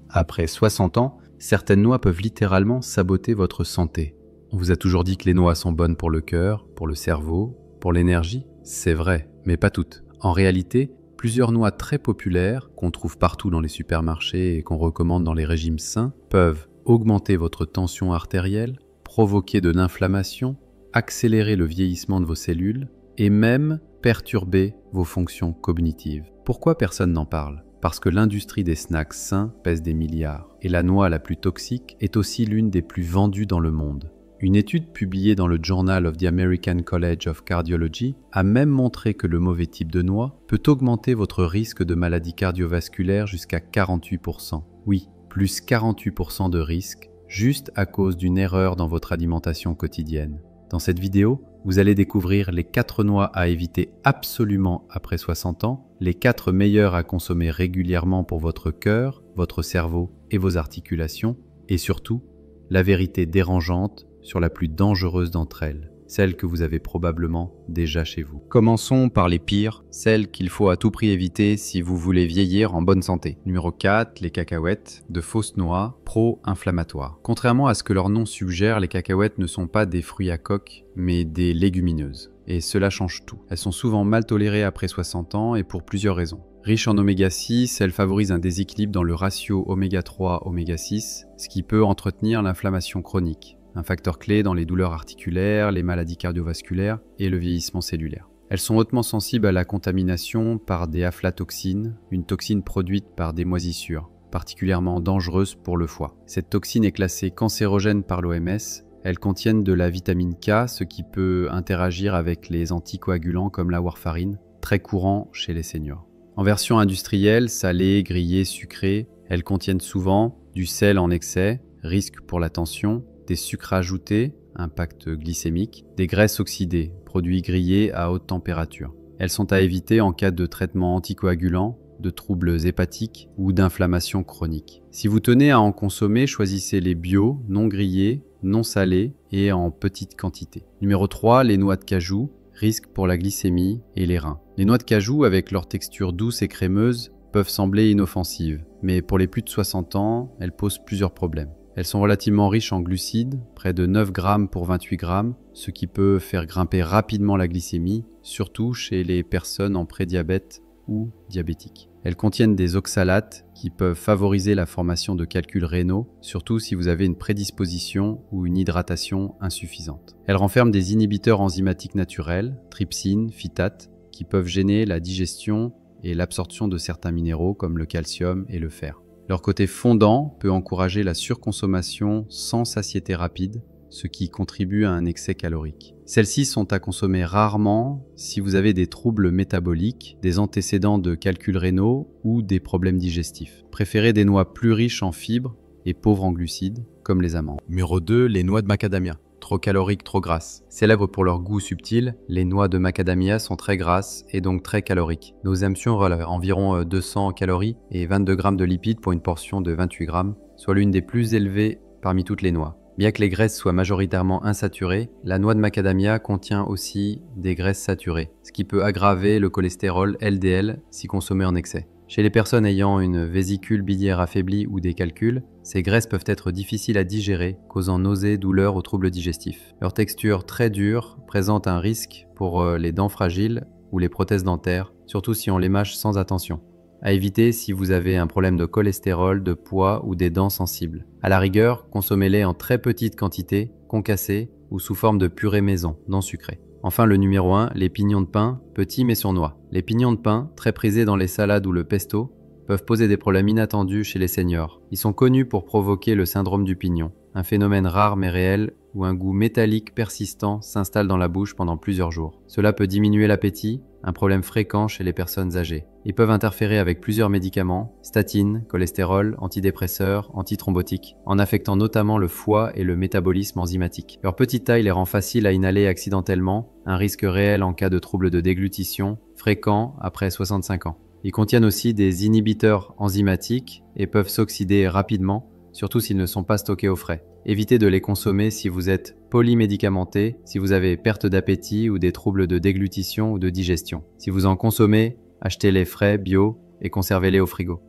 Après 60 ans, certaines noix peuvent littéralement saboter votre santé. On vous a toujours dit que les noix sont bonnes pour le cœur, pour le cerveau, pour l'énergie. C'est vrai, mais pas toutes. En réalité, plusieurs noix très populaires, qu'on trouve partout dans les supermarchés et qu'on recommande dans les régimes sains, peuvent augmenter votre tension artérielle, provoquer de l'inflammation, accélérer le vieillissement de vos cellules et même perturber vos fonctions cognitives. Pourquoi personne n'en parle ? Parce que l'industrie des snacks sains pèse des milliards et la noix la plus toxique est aussi l'une des plus vendues dans le monde. Une étude publiée dans le Journal of the American College of Cardiology a même montré que le mauvais type de noix peut augmenter votre risque de maladie cardiovasculaire jusqu'à 48%. Oui, plus 48% de risque, juste à cause d'une erreur dans votre alimentation quotidienne. Dans cette vidéo, vous allez découvrir les 4 noix à éviter absolument après 60 ans, les 4 meilleures à consommer régulièrement pour votre cœur, votre cerveau et vos articulations, et surtout, la vérité dérangeante sur la plus dangereuse d'entre elles, celle que vous avez probablement déjà chez vous. Commençons par les pires, celles qu'il faut à tout prix éviter si vous voulez vieillir en bonne santé. Numéro 4, les cacahuètes, de fausses noix, pro-inflammatoires. Contrairement à ce que leur nom suggère, les cacahuètes ne sont pas des fruits à coque, mais des légumineuses. Et cela change tout. Elles sont souvent mal tolérées après 60 ans et pour plusieurs raisons. Riches en oméga 6, elles favorisent un déséquilibre dans le ratio oméga 3-oméga 6, ce qui peut entretenir l'inflammation chronique, un facteur clé dans les douleurs articulaires, les maladies cardiovasculaires et le vieillissement cellulaire. Elles sont hautement sensibles à la contamination par des aflatoxines, une toxine produite par des moisissures, particulièrement dangereuse pour le foie. Cette toxine est classée cancérogène par l'OMS. Elles contiennent de la vitamine K, ce qui peut interagir avec les anticoagulants comme la warfarine, très courant chez les seniors. En version industrielle, salée, grillée, sucrée, elles contiennent souvent du sel en excès, risque pour la tension, des sucres ajoutés, impact glycémique, des graisses oxydées, produits grillés à haute température. Elles sont à éviter en cas de traitement anticoagulant, de troubles hépatiques ou d'inflammation chronique. Si vous tenez à en consommer, choisissez les bio, non grillés, non salés et en petite quantité. Numéro 3, les noix de cajou, risque pour la glycémie et les reins. Les noix de cajou, avec leur texture douce et crémeuse, peuvent sembler inoffensives, mais pour les plus de 60 ans, elles posent plusieurs problèmes. Elles sont relativement riches en glucides, près de 9 grammes pour 28 grammes, ce qui peut faire grimper rapidement la glycémie, surtout chez les personnes en prédiabète ou diabétiques. Elles contiennent des oxalates qui peuvent favoriser la formation de calculs rénaux, surtout si vous avez une prédisposition ou une hydratation insuffisante. Elles renferment des inhibiteurs enzymatiques naturels, trypsine, phytate, qui peuvent gêner la digestion et l'absorption de certains minéraux comme le calcium et le fer. Leur côté fondant peut encourager la surconsommation sans satiété rapide, ce qui contribue à un excès calorique. Celles-ci sont à consommer rarement si vous avez des troubles métaboliques, des antécédents de calculs rénaux ou des problèmes digestifs. Préférez des noix plus riches en fibres et pauvres en glucides, comme les amandes. Numéro 2, les noix de macadamia. Trop caloriques, trop grasses. Célèbres pour leur goût subtil, les noix de macadamia sont très grasses et donc très caloriques. Nos hameçons relèvent environ 200 calories et 22 grammes de lipides pour une portion de 28 grammes, soit l'une des plus élevées parmi toutes les noix. Bien que les graisses soient majoritairement insaturées, la noix de macadamia contient aussi des graisses saturées, ce qui peut aggraver le cholestérol LDL si consommé en excès. Chez les personnes ayant une vésicule biliaire affaiblie ou des calculs, ces graisses peuvent être difficiles à digérer, causant nausées, douleurs ou troubles digestifs. Leur texture très dure présente un risque pour les dents fragiles ou les prothèses dentaires, surtout si on les mâche sans attention. À éviter si vous avez un problème de cholestérol, de poids ou des dents sensibles. À la rigueur, consommez-les en très petite quantité, concassées ou sous forme de purée maison, non sucrée. Enfin, le numéro 1, les pignons de pain, petits mais sournois. Les pignons de pain, très prisés dans les salades ou le pesto, peuvent poser des problèmes inattendus chez les seniors. Ils sont connus pour provoquer le syndrome du pignon, un phénomène rare mais réel où un goût métallique persistant s'installe dans la bouche pendant plusieurs jours. Cela peut diminuer l'appétit, un problème fréquent chez les personnes âgées. Ils peuvent interférer avec plusieurs médicaments, statines, cholestérol, antidépresseurs, antithrombotiques, en affectant notamment le foie et le métabolisme enzymatique. Leur petite taille les rend faciles à inhaler accidentellement, un risque réel en cas de troubles de déglutition, fréquent après 65 ans. Ils contiennent aussi des inhibiteurs enzymatiques et peuvent s'oxyder rapidement, surtout s'ils ne sont pas stockés au frais. Évitez de les consommer si vous êtes polymédicamenté, si vous avez perte d'appétit ou des troubles de déglutition ou de digestion. Si vous en consommez, achetez-les frais, bio et conservez-les au frigo.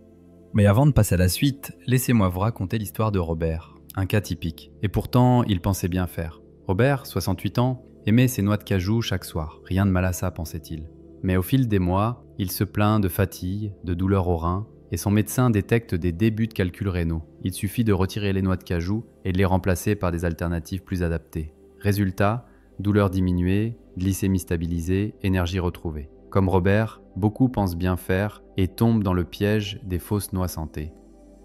Mais avant de passer à la suite, laissez-moi vous raconter l'histoire de Robert, un cas typique. Et pourtant, il pensait bien faire. Robert, 68 ans, aimait ses noix de cajou chaque soir. Rien de mal à ça, pensait-il. Mais au fil des mois, il se plaint de fatigue, de douleurs aux reins, et son médecin détecte des débuts de calculs rénaux. Il suffit de retirer les noix de cajou et de les remplacer par des alternatives plus adaptées. Résultat, douleurs diminuées, glycémie stabilisée, énergie retrouvée. Comme Robert, beaucoup pensent bien faire et tombent dans le piège des fausses noix santé.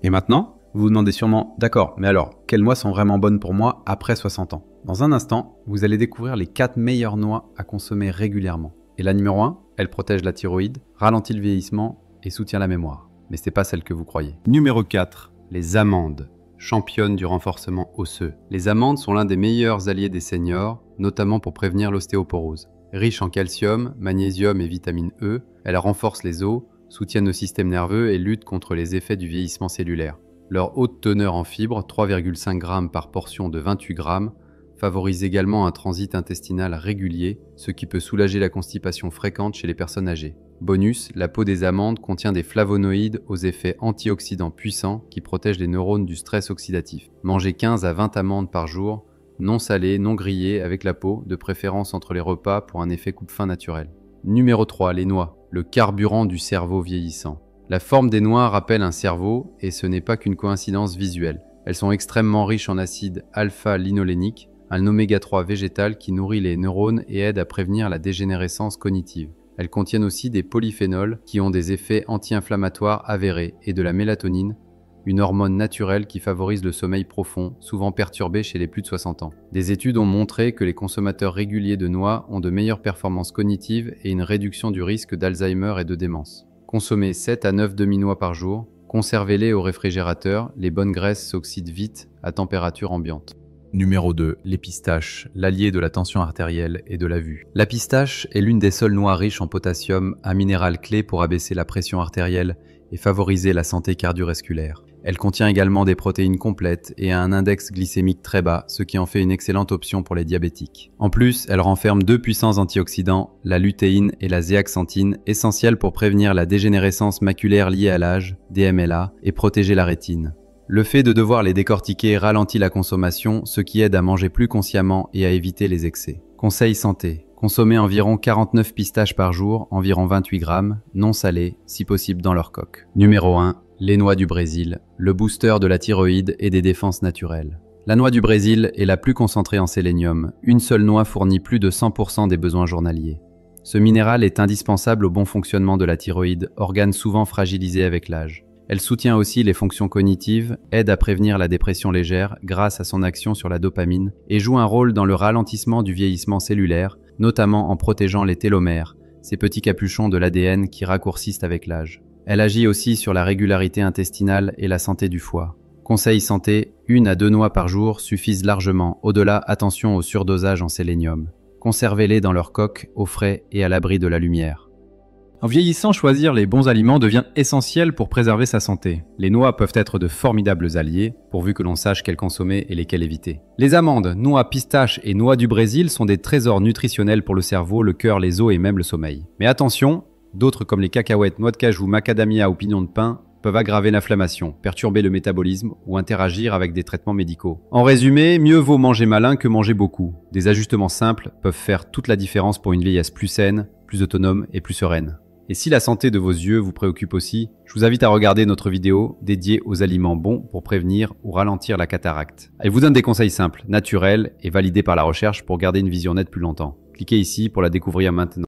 Et maintenant, vous vous demandez sûrement, d'accord, mais alors, quelles noix sont vraiment bonnes pour moi après 60 ans? Dans un instant, vous allez découvrir les 4 meilleures noix à consommer régulièrement. Et la numéro 1, elle protège la thyroïde, ralentit le vieillissement et soutient la mémoire. Mais ce n'est pas celle que vous croyez. Numéro 4, les amandes, championnes du renforcement osseux. Les amandes sont l'un des meilleurs alliés des seniors, notamment pour prévenir l'ostéoporose. Riche en calcium, magnésium et vitamine E, elles renforcent les os, soutiennent le système nerveux et luttent contre les effets du vieillissement cellulaire. Leur haute teneur en fibres, 3,5 g par portion de 28 g, favorise également un transit intestinal régulier, ce qui peut soulager la constipation fréquente chez les personnes âgées. Bonus, la peau des amandes contient des flavonoïdes aux effets antioxydants puissants qui protègent les neurones du stress oxydatif. Mangez 15 à 20 amandes par jour, non salées, non grillées, avec la peau, de préférence entre les repas pour un effet coupe-faim naturel. Numéro 3, les noix, le carburant du cerveau vieillissant. La forme des noix rappelle un cerveau et ce n'est pas qu'une coïncidence visuelle. Elles sont extrêmement riches en acide alpha-linolénique, un oméga 3 végétal qui nourrit les neurones et aide à prévenir la dégénérescence cognitive. Elles contiennent aussi des polyphénols qui ont des effets anti-inflammatoires avérés et de la mélatonine, une hormone naturelle qui favorise le sommeil profond, souvent perturbé chez les plus de 60 ans. Des études ont montré que les consommateurs réguliers de noix ont de meilleures performances cognitives et une réduction du risque d'Alzheimer et de démence. Consommez 7 à 9 demi-noix par jour, conservez-les au réfrigérateur, les bonnes graisses s'oxydent vite à température ambiante. Numéro 2, les pistaches, l'allié de la tension artérielle et de la vue. La pistache est l'une des seules noix riches en potassium, un minéral clé pour abaisser la pression artérielle et favoriser la santé cardiovasculaire. Elle contient également des protéines complètes et a un index glycémique très bas, ce qui en fait une excellente option pour les diabétiques. En plus, elle renferme 2 puissants antioxydants, la lutéine et la zéaxanthine, essentiels pour prévenir la dégénérescence maculaire liée à l'âge, DMLA, et protéger la rétine. Le fait de devoir les décortiquer ralentit la consommation, ce qui aide à manger plus consciemment et à éviter les excès. Conseil santé. Consommez environ 49 pistaches par jour, environ 28 grammes, non salées, si possible dans leur coque. Numéro 1. Les noix du Brésil, le booster de la thyroïde et des défenses naturelles. La noix du Brésil est la plus concentrée en sélénium. Une seule noix fournit plus de 100% des besoins journaliers. Ce minéral est indispensable au bon fonctionnement de la thyroïde, organe souvent fragilisé avec l'âge. Elle soutient aussi les fonctions cognitives, aide à prévenir la dépression légère grâce à son action sur la dopamine et joue un rôle dans le ralentissement du vieillissement cellulaire, notamment en protégeant les télomères, ces petits capuchons de l'ADN qui raccourcissent avec l'âge. Elle agit aussi sur la régularité intestinale et la santé du foie. Conseil santé, 1 à 2 noix par jour suffisent largement. Au-delà, attention au surdosage en sélénium. Conservez-les dans leur coque, au frais et à l'abri de la lumière. En vieillissant, choisir les bons aliments devient essentiel pour préserver sa santé. Les noix peuvent être de formidables alliés, pourvu que l'on sache quelles consommer et lesquelles éviter. Les amandes, noix, pistaches et noix du Brésil sont des trésors nutritionnels pour le cerveau, le cœur, les os et même le sommeil. Mais attention, d'autres comme les cacahuètes, noix de cajou, macadamia ou pignons de pain peuvent aggraver l'inflammation, perturber le métabolisme ou interagir avec des traitements médicaux. En résumé, mieux vaut manger malin que manger beaucoup. Des ajustements simples peuvent faire toute la différence pour une vieillesse plus saine, plus autonome et plus sereine. Et si la santé de vos yeux vous préoccupe aussi, je vous invite à regarder notre vidéo dédiée aux aliments bons pour prévenir ou ralentir la cataracte. Elle vous donne des conseils simples, naturels et validés par la recherche pour garder une vision nette plus longtemps. Cliquez ici pour la découvrir maintenant.